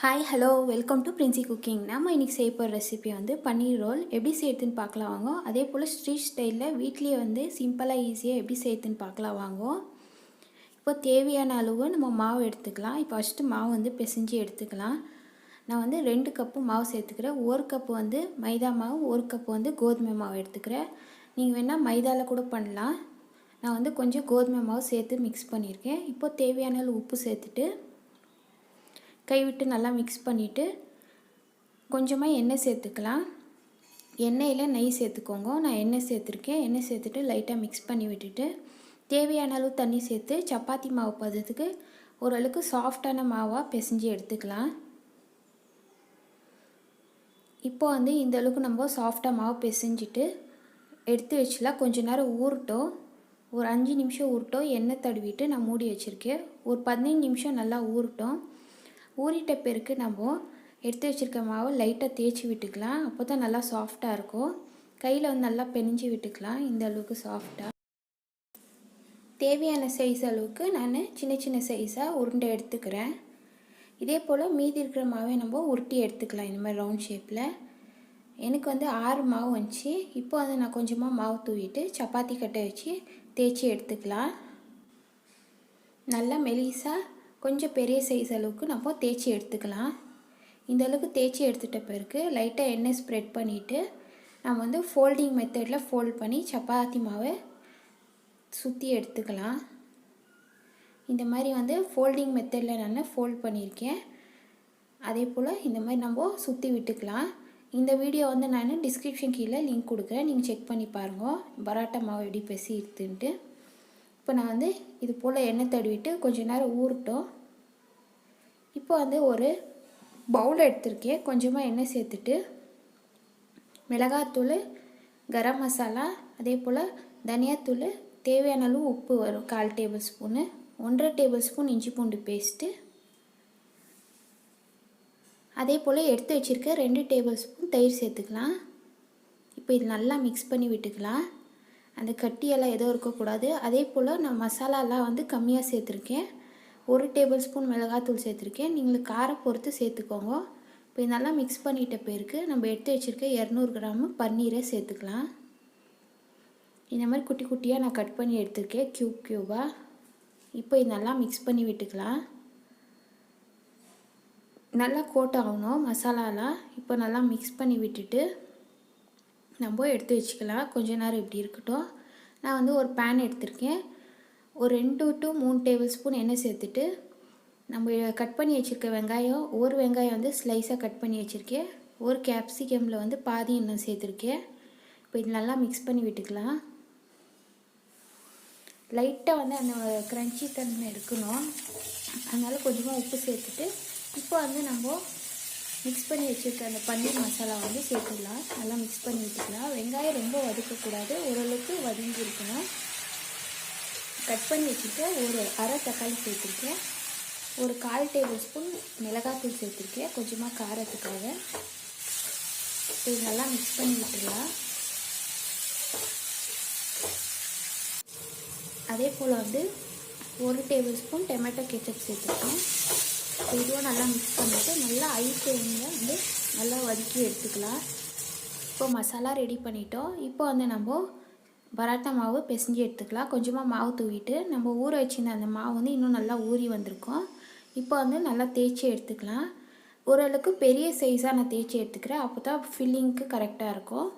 Hi hello welcome to Princy cooking. நம்ம இன்றைக்கி செய்ய போகிற ரெசிபி வந்து பன்னீர் ரோல் எப்படி செய்யுதுன்னு பார்க்கலாம் வாங்க. அதே போல் ஸ்ட்ரீட் ஸ்டைலில் வீட்லேயே வந்து சிம்பிளாக ஈஸியாக எப்படி செய்யுதுன்னு பார்க்கலாம் வாங்க. இப்போ தேவையான அளவு நம்ம மாவு எடுத்துக்கலாம். இப்போ ஃபஸ்ட்டு மாவு வந்து பிசைஞ்சு எடுத்துக்கலாம். நான் வந்து 2 கப்பு மாவு சேர்த்துக்கிறேன். 1 கப்பு வந்து மைதா மாவு, 1 கப்பு வந்து கோதுமை மாவு எடுத்துக்கிறேன். நீங்கள் வேணால் மைதாவில் கூட பண்ணலாம். நான் வந்து கொஞ்சம் கோதுமை மாவு சேர்த்து மிக்ஸ் பண்ணியிருக்கேன். இப்போ தேவையான அளவு உப்பு சேர்த்துட்டு கைவிட்டு நல்லா மிக்ஸ் பண்ணிவிட்டு கொஞ்சமாக எண்ணெய் சேர்த்துக்கலாம். எண்ணெயில் நெய் சேர்த்துக்கோங்க. நான் எண்ணெய் சேர்த்துருக்கேன். எண்ணெய் சேர்த்துட்டு லைட்டாக மிக்ஸ் பண்ணி விட்டுட்டு தேவையான அளவு தண்ணி சேர்த்து சப்பாத்தி மாவு பதத்துக்கு ஓரளவுக்கு சாஃப்டான மாவாக பிசைஞ்சு எடுத்துக்கலாம். இப்போ வந்து இந்த அளவுக்கு நம்ம சாஃப்டாக மாவு பிசைஞ்சிட்டு எடுத்து வச்சுலாம். கொஞ்ச நேரம் ஊறட்டும். ஒரு 5 நிமிஷம் ஊறட்டும். எண்ணெய் தடவிட்டு நான் மூடி வச்சுருக்கேன். ஒரு 15 நிமிஷம் நல்லா ஊறட்டும். ஊறிட்ட பிறகு நம்ம எடுத்து வச்சுருக்க மாவு லைட்டாக தேய்ச்சி விட்டுக்கலாம். அப்போ தான் நல்லா சாஃப்டாக இருக்கும். கையில் வந்து நல்லா பெனிஞ்சு விட்டுக்கலாம். இந்த அளவுக்கு சாஃப்டாக தேவையான சைஸ் அளவுக்கு நான் சின்ன சின்ன சைஸாக உருண்டை எடுத்துக்கிறேன். இதே போல் மீதி இருக்கிற மாவை நம்ம உருட்டி எடுத்துக்கலாம். இந்த மாதிரி ரவுண்ட் ஷேப்பில். எனக்கு வந்து 6 மாவு வந்துச்சு. இப்போ வந்து நான் கொஞ்சமாக மாவு தூவிட்டு சப்பாத்தி கட்டை வச்சு தேய்ச்சி எடுத்துக்கலாம். நல்லா மெலிசாக கொஞ்சம் பெரிய சைஸ் அளவுக்கு நம்ம தேய்ச்சி எடுத்துக்கலாம். இந்த அளவுக்கு தேய்ச்சி எடுத்துகிட்ட பிறகு லைட்டாக எண்ணெய் ஸ்ப்ரெட் பண்ணிவிட்டு நம்ம வந்து ஃபோல்டிங் மெத்தடில் ஃபோல்ட் பண்ணி சப்பாத்தி மாவை சுற்றி எடுத்துக்கலாம். இந்த மாதிரி வந்து ஃபோல்டிங் மெத்தடில் நான் ஃபோல்ட் பண்ணியிருக்கேன். அதே போல் இந்த மாதிரி நம்ம சுற்றி விட்டுக்கலாம். இந்த வீடியோ வந்து நான் டிஸ்கிரிப்ஷன் கீழே லிங்க் கொடுக்குறேன். நீங்கள் செக் பண்ணி பாருங்கள் பரோட்டா மாவு எப்படி பெசி எடுத்துன்ட்டு. இப்போ நான் வந்து இது போல் எண்ணெய் தடவிட்டு கொஞ்சம் நேரம் ஊறட்டும். இப்போ வந்து ஒரு பவுல் எடுத்திருக்கேன். கொஞ்சமாக எண்ணெய் சேர்த்துட்டு மிளகாத்தூள், கரம் மசாலா, அதே போல் தனியாத்தூள், தேவையான அளவு உப்பு வரும் 1/4 டேபிள் ஸ்பூனு, 1.5 டேபிள் ஸ்பூன் இஞ்சி பூண்டு பேஸ்ட்டு, அதே போல் எடுத்து வச்சுருக்க 2 டேபிள் ஸ்பூன் தயிர் சேர்த்துக்கலாம். இப்போ இது நல்லா மிக்ஸ் பண்ணி விட்டுக்கலாம். அந்த கட்டியெல்லாம் எதுவும் இருக்கக்கூடாது. அதே போல் நான் மசாலாலாம் வந்து கம்மியாக சேர்த்துருக்கேன். 1 டேபிள் ஸ்பூன் மிளகாத்தூள் சேர்த்துருக்கேன். நீங்கள் காரம் பொறுத்து சேர்த்துக்கோங்க. இப்போ நல்லா மிக்ஸ் பண்ணிட்ட பிறகு நம்ம எடுத்து வச்சுருக்க 200 கிராம் பன்னீரை சேர்த்துக்கலாம். இந்த மாதிரி குட்டி குட்டியாக நான் கட் பண்ணி எடுத்துருக்கேன் க்யூபாக. இப்போ இது நல்லா மிக்ஸ் பண்ணி விட்டுக்கலாம். நல்லா கோட் ஆகணும் மசாலாலாம். இப்போ நல்லா மிக்ஸ் பண்ணி விட்டுட்டு நம்ம எடுத்து வச்சுக்கலாம். கொஞ்ச நேரம் இப்படி இருக்கட்டும். நான் வந்து ஒரு பேன் எடுத்திருக்கேன். ஒரு 2 to 3 டேபிள் ஸ்பூன் எண்ணெய் சேர்த்துட்டு நம்ம கட் பண்ணி வச்சுருக்க வெங்காயம், ஒரு வெங்காயம் வந்து ஸ்லைஸாக கட் பண்ணி வச்சுருக்கேன். ஒரு கேப்சிகமில் வந்து பாதி எண்ணெய் சேர்த்துருக்கேன். இப்போ இது நல்லா மிக்ஸ் பண்ணி விட்டுக்கலாம். லைட்டாக வந்து அந்த க்ரன்ச்சி தன்மை இருக்கணும். அதனால் கொஞ்சமாக உப்பு சேர்த்துட்டு இப்போ வந்து நம்ம மிக்ஸ் பண்ணி வச்சுருக்க அந்த பன்னீர் மசாலா வந்து சேர்த்துக்கலாம். நல்லா மிக்ஸ் பண்ணி விட்டுக்கலாம். வெங்காயம் ரொம்ப வதக்கக்கூடாது, ஓரளவுக்கு வதங்கி இருக்கணும். கட் பண்ணி வச்சுட்டு ஒரு அரை தக்காளி சேர்த்துருக்கேன். ஒரு 1/4 டேபிள் ஸ்பூன் மிளகாத்தூள் சேர்த்துருக்கேன் கொஞ்சமாக காரத்துக்காக. இது நல்லா மிக்ஸ் பண்ணி விட்டுடலாம். அதே போல் வந்து 1 டேபிள் ஸ்பூன் டொமேட்டோ கெச்சப் சேர்த்துருக்கேன். இதுவும் நல்லா மிக்ஸ் பண்ணிவிட்டு நல்லா ஐ ஃப்ளேமில் வந்து நல்லா வதக்கி எடுத்துக்கலாம். இப்போ மசாலா ரெடி பண்ணிட்டோம். இப்போ வந்து நம்ம பரோட்டா மாவு பிசைஞ்சு எடுத்துக்கலாம். கொஞ்சமாக மாவு தூவிட்டு நம்ம ஊற வச்சுருந்த அந்த மாவு வந்து இன்னும் நல்லா ஊறி வந்திருக்கும். இப்போ வந்து நல்லா தேய்ச்சி எடுத்துக்கலாம். ஓரளவுக்கு பெரிய சைஸாக நான் தேய்ச்சி எடுத்துக்கிறேன். அப்போ தான் ஃபில்லிங்க்கு கரெக்டாக இருக்கும்.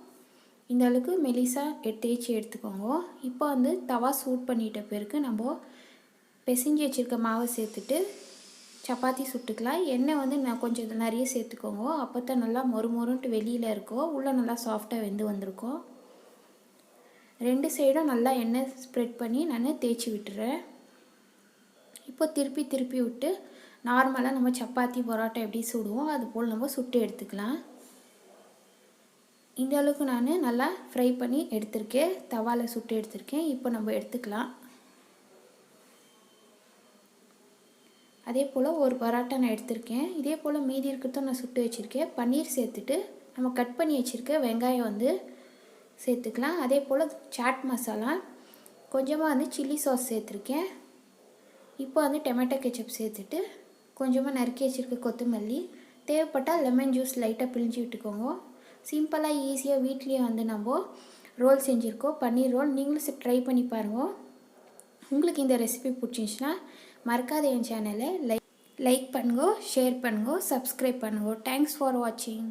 இந்த அளவுக்கு மெலிசாக தேய்ச்சி எடுத்துக்கோங்க. இப்போ வந்து தவா சூட் பண்ணிட்ட பிறகு நம்ம பிசைஞ்சு வச்சுருக்க மாவை சேர்த்துட்டு சப்பாத்தி சுட்டுக்கலாம். எண்ணெய் வந்து நான் கொஞ்சம் நிறைய சேர்த்துக்கோங்க. அப்போ தான் நல்லா மொறுமொறுன்ட்டு வெளியில் இருக்கும், உள்ளே நல்லா சாஃப்டாக வெந்து வந்திருக்கும். 2 சைடும் நல்லா எண்ணெய் ஸ்ப்ரெட் பண்ணி நான் தேய்ச்சி விட்டுறேன். இப்போ திருப்பி திருப்பி விட்டு நார்மலாக நம்ம சப்பாத்தி பரோட்டா எப்படி சுடுவோம் அது போல் நம்ம சுட்டு எடுத்துக்கலாம். இந்த அளவுக்கு நான் நல்லா ஃப்ரை பண்ணி எடுத்திருக்கேன். தவாவில் சுட்டு எடுத்திருக்கேன். இப்போ நம்ம எடுத்துக்கலாம். அதே போல் ஒரு பரோட்டா நான் எடுத்திருக்கேன். இதே போல் மீதி இருக்கிறதும் நான் சுட்டு வச்சுருக்கேன். பன்னீர் சேர்த்துட்டு நம்ம கட் பண்ணி வச்சுருக்க வெங்காயம் வந்து சேர்த்துக்கலாம். அதே போல் சாட் மசாலா, கொஞ்சமாக வந்து சில்லி சாஸ் சேர்த்துருக்கேன். இப்போ வந்து டொமேட்டோ கெச்சப் சேர்த்துட்டு கொஞ்சமாக நறுக்கி வச்சுருக்க கொத்தமல்லி, தேவைப்பட்டால் லெமன் ஜூஸ் லைட்டாக பிழிஞ்சு விட்டுக்கோங்க. சிம்பிளாக ஈஸியாக வீட்லேயே வந்து நம்ம ரோல் செஞ்சுருக்கோம், பன்னீர் ரோல். நீங்களும் ட்ரை பண்ணி பாருங்கள். உங்களுக்கு இந்த ரெசிபி பிடிச்சிருந்துச்சுன்னா மறக்காத என் சேனலை லைக் பண்ணுங்க, ஷேர் பண்ணுங்க, சப்ஸ்கிரைப் பண்ணுங்க. தேங்க்ஸ் ஃபார் வாட்சிங்.